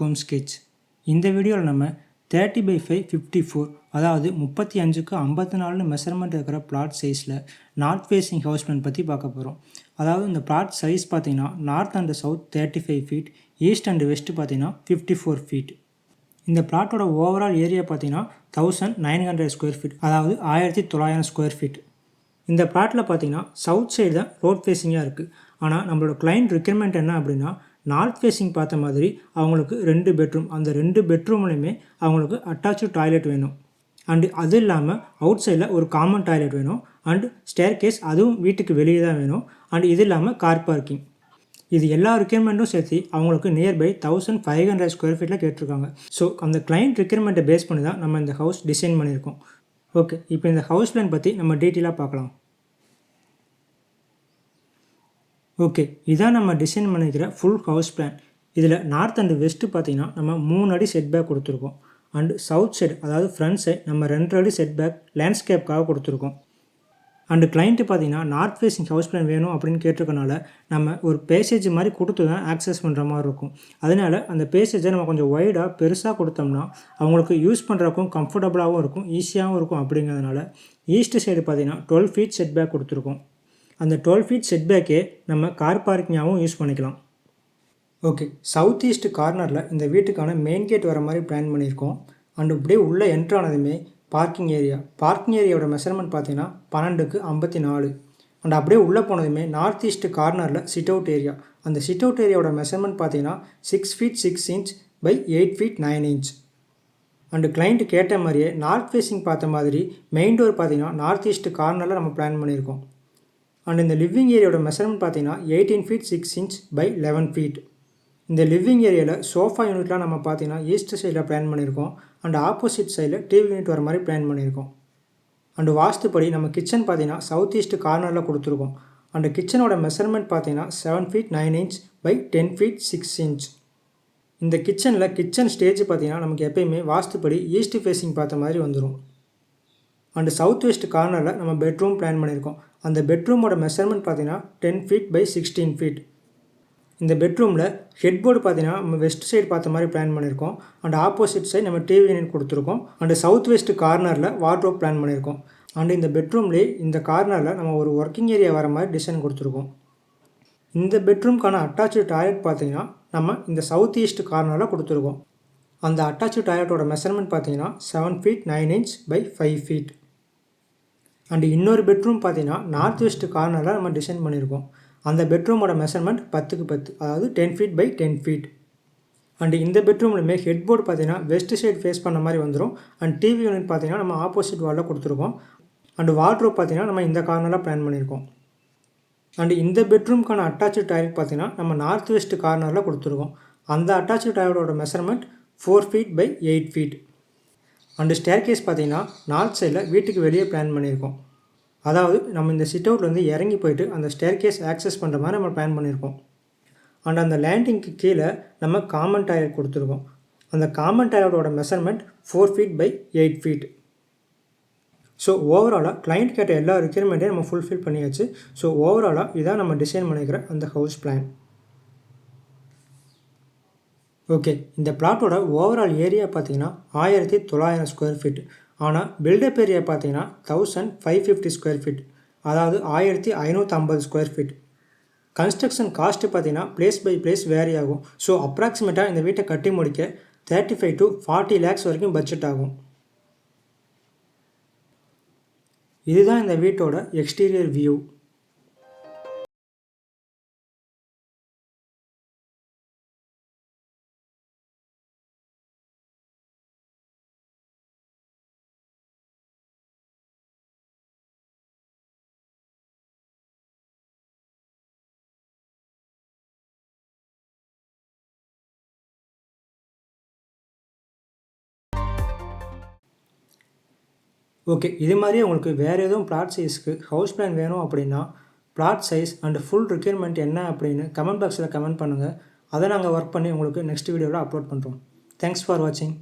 Home sketch. இந்த வீடியோவில் நம்ம 30/5 54 அதாவது 35க்கு 54 மெஷர்மெண்ட் இருக்கிற பிளாட் சைஸில் நார்த் ஃபேஸிங் ஹவுஸ் பிளான் பற்றி பார்க்க போகிறோம். அதாவது இந்த பிளாட் சைஸ் பார்த்தீங்கன்னா north and south 35 feet, east and west பார்த்தீங்கன்னா 54 ஃபீட். இந்த பிளாட்டோட ஓவரால் ஏரியா பார்த்தீங்கன்னா 1900 ஸ்கொயர் ஃபீட், அதாவது 1900 ஸ்கொயர் ஃபீட். இந்த பிளாட்டில் பார்த்தீங்கன்னா சவுத் சைடு தான் ரோட் ஃபேஸிங்காக இருக்குது. ஆனால் நம்மளோட கிளைண்ட் ரெக்யர்மெண்ட் என்ன அப்படின்னா நார்த் ஃபேஸிங் பார்த்த மாதிரி அவங்களுக்கு 2 பெட்ரூம், அந்த 2 பெட்ரூம்லையுமே அவங்களுக்கு அட்டாச்சு டாய்லெட் வேணும். அண்டு அது இல்லாமல் அவுட் சைடில் ஒரு காமன் டாய்லெட் வேணும். அண்டு ஸ்டேர் கேஸ் அதுவும் வீட்டுக்கு வெளியே தான் வேணும். அண்டு இது இல்லாமல் கார் பார்க்கிங். இது எல்லா ரெக்யர்மெண்ட்டும் சேர்த்து அவங்களுக்கு நியர்பை 1500 ஸ்கொயர் ஃபீட்டில் கேட்டிருக்காங்க. ஸோ அந்த கிளைண்ட் ரெக்யர்மெண்ட்டை பேஸ் பண்ணி தான் நம்ம இந்த ஹவுஸ் டிசைன் பண்ணியிருக்கோம். ஓகே, இப்போ இந்த ஹவுஸ் பிளான் பற்றி நம்ம டீட்டெயிலாக பார்க்கலாம். ஓகே, இதான் நம்ம டிசைன் பண்ணிக்கிற ஃபுல் ஹவுஸ் பிளான். இதில் நார்த் அண்ட் வெஸ்ட்டு பார்த்தீங்கன்னா நம்ம 3 அடி செட் பேக் கொடுத்துருக்கோம். அண்டு சவுத் சைடு அதாவது ஃப்ரண்ட் சைடு நம்ம 2 அடி செட் பேக் லேண்ட்ஸ்கேப்காக கொடுத்துருக்கோம். அண்டு கிளைண்ட்டு பார்த்தீங்கன்னா நார்த் ஃபேஸிங் ஹவுஸ் பிளான் வேணும் அப்படின்னு கேட்டிருக்கனால நம்ம ஒரு பேசேஜ் மாதிரி கொடுத்து தான் ஆக்சஸ் பண்ணுற மாதிரி இருக்கும். அதனால் அந்த பேசேஜை நம்ம கொஞ்சம் வைடாக பெருசாக கொடுத்தோம்னா அவங்களுக்கு யூஸ் பண்ணுறக்கும் கம்ஃபர்டபுளாகவும் இருக்கும், ஈஸியாகவும் இருக்கும். அப்படிங்கிறதுனால ஈஸ்ட் சைடு பார்த்தீங்கன்னா 12 ஃபீட் செட் பேக் கொடுத்துருக்கோம். அந்த 12 ஃபீட் செட் பேக்கே நம்ம கார் பார்க்கிங்காகவும் யூஸ் பண்ணிக்கலாம். ஓகே, சவுத் ஈஸ்ட் கார்னரில் இந்த வீட்டுக்கான மெயின் கேட் வர மாதிரி பிளான் பண்ணியிருக்கோம். அண்டு இப்படியே உள்ளே என்ட்ரானதுமே பார்க்கிங் ஏரியாவோட மெஷர்மெண்ட் பார்த்தீங்கன்னா 12க்கு 54. அண்ட் அப்படியே உள்ளே போனதுமே நார்த் ஈஸ்ட் கார்னரில் சிட் அவுட் ஏரியா, அந்த சிட் அவுட் ஏரியாவோட மெஷர்மெண்ட் பார்த்தீங்கன்னா 6 feet 6 inch by 8 feet 9 inch. And client கேட்ட மாதிரியே நார்த் ஃபேஸிங் பார்த்த மாதிரி மெயின் டோர் பார்த்தீங்கன்னா நார்த் ஈஸ்ட் கார்னரில் நம்ம பிளான் பண்ணியிருக்கோம். அண்ட் இந்த லிவிங் ஏரியாவோட மெஷர்மெண்ட் பார்த்தீங்கன்னா 18 ஃபீட் 6 இன்ச் பை 11 ஃபீட். இந்த லிவிங் ஏரியாவில் சோஃபா யூனிட்லாம் நம்ம பார்த்தீங்கன்னா ஈஸ்ட் சைடில் பிளான் பண்ணியிருக்கோம். அண்ட் ஆப்போசிட் சைடில் டிவி யூனிட் வர மாதிரி பிளான் பண்ணியிருக்கோம். அண்டு வாஸ்துப்படி நம்ம கிச்சன் பார்த்தீங்கன்னா சவுத் ஈஸ்ட் கார்னரில் கொடுத்துருக்கோம். அண்டு கிச்சனோட மெஷர்மெண்ட் பார்த்தீங்கன்னா 7 feet 9 inch by 10 feet 6 inch. இந்த கிச்சன் ஸ்டேஜ் பார்த்தீங்கன்னா நமக்கு எப்பயுமே வாஸ்துப்படி ஈஸ்ட் ஃபேஸிங் பார்த்த மாதிரி வந்துடும். அண்டு சவுத் வெஸ்ட் கார்னரில் நம்ம பெட்ரூம் பிளான் பண்ணியிருக்கோம். அந்த பெட்ரூமோட மெஷர்மெண்ட் பார்த்தீங்கன்னா 10 ஃபீட் பை 16 ஃபீட். இந்த பெட்ரூமில் ஹெட் போர்டு பார்த்தீங்கன்னா நம்ம வெஸ்ட் சைடு பார்த்த மாதிரி பிளான் பண்ணியிருக்கோம். அண்ட் ஆப்போசிட் சைடு நம்ம டிவி யூனிட் கொடுத்துருக்கோம். அண்டு சவுத் வெஸ்ட் கார்னரில் வார்ட்ரோப் பிளான் பண்ணியிருக்கோம். அண்டு இந்த பெட்ரூம்லேயே இந்த கார்னரில் நம்ம ஒரு ஒர்க்கிங் ஏரியா வர மாதிரி டிசைன் கொடுத்துருக்கோம். இந்த பெட்ரூம்க்கான அட்டாச்சு டாய்லெட் பார்த்தீங்கன்னா நம்ம இந்த சவுத் ஈஸ்ட் கார்னரில் கொடுத்துருக்கோம். அந்த அட்டாச்சு டாய்லெட்டோட மெஷர்மெண்ட் பார்த்தீங்கன்னா 7 feet 9 inch by 5 feet. And இன்னொரு பெட்ரூம் பார்த்தீங்கன்னா நார்த் வெஸ்ட் கார்னரில் நம்ம டிசைன் பண்ணியிருக்கோம். அந்த பெட்ரூமோட மெஷர்மெண்ட் 10க்கு 10, அதாவது 10 ஃபீட் பை 10 ஃபீட். அண்டு இந்த பெட்ரூம்லையுமே ஹெட் போர்டு பார்த்தீங்கன்னா வெஸ்ட் சைடு ஃபேஸ் பண்ண மாதிரி வந்துடும். அண்ட் டிவி யூனிட் பார்த்தீங்கன்னா நம்ம ஆப்போசிட் வாலில் கொடுத்துருக்கோம். அண்டு வார்ட்ரோப் பார்த்தீங்கன்னா நம்ம இந்த கார்னரில் பிளான் பண்ணியிருக்கோம். அண்டு இந்த பெட்ரூம்க்கான அட்டாச்சு டாய்லெட் பார்த்தீங்கன்னா நம்ம நார்த் வெஸ்ட் கார்னரில் கொடுத்துருக்கோம். அந்த அட்டாச்சு டாய்லெட்டோட measurement 4 feet by 8 feet. And staircase பார்த்தீங்கன்னா நார்த் சைடில் வீட்டுக்கு வெளியே பிளான் பண்ணியிருக்கோம். அதாவது நம்ம இந்த சிட் அவுட்லேருந்து இறங்கி போயிட்டு அந்த ஸ்டேர் கேஸ் ஆக்சஸ் பண்ணுற மாதிரி நம்ம பிளான் பண்ணியிருக்கோம். அண்ட் அந்த லேண்டிங்க்கு கீழே நம்ம காமன் டாய்லெட் கொடுத்துருக்கோம். அந்த காமன் டாய்லெட்டோட measurement 4 feet by 8 feet. So ஓவராலாக கிளைண்ட் கேட்ட எல்லா ரெக்யர்மெண்ட்டையும் நம்ம ஃபுல்ஃபில் பண்ணியாச்சு. ஸோ ஓவராலாக இதான் நம்ம டிசைன் பண்ணிக்கிற அந்த ஹவுஸ் பிளான். ஓகே, இந்த பிளாட்டோட ஓவரால் ஏரியா பார்த்தீங்கன்னா 1900 ஸ்கொயர் ஃபீட். ஆனால் பில்டப் ஏரியா பார்த்தீங்கன்னா 1550 ஸ்கொயர் ஃபீட், அதாவது 1550 ஸ்கொயர் ஃபீட். கன்ஸ்ட்ரக்ஷன் காஸ்ட்டு பார்த்தீங்கன்னா பிளேஸ் பை பிளேஸ் வேரி ஆகும். ஸோ அப்ராக்சிமேட்டாக இந்த வீட்டை கட்டி முடிக்க 35 to 40 lakhs வரைக்கும் பட்ஜெட் ஆகும். இதுதான் இந்த வீட்டோட எக்ஸ்டீரியர் வியூ. ஓகே, இது மாதிரியே உங்களுக்கு வேறு எதுவும் பிளாட் சைஸ்க்கு ஹவுஸ் பிளான் வேணும் அப்படின்னா plot size and full requirement என்ன அப்படின்னு கமெண்ட் பாக்ஸில் கமெண்ட் பண்ணுங்கள். அதை நாங்கள் ஒர்க் பண்ணி உங்களுக்கு நெக்ஸ்ட் வீடியோவில் அப்லோட் பண்ணுறோம். தேங்க்ஸ் ஃபார் வாட்சிங்.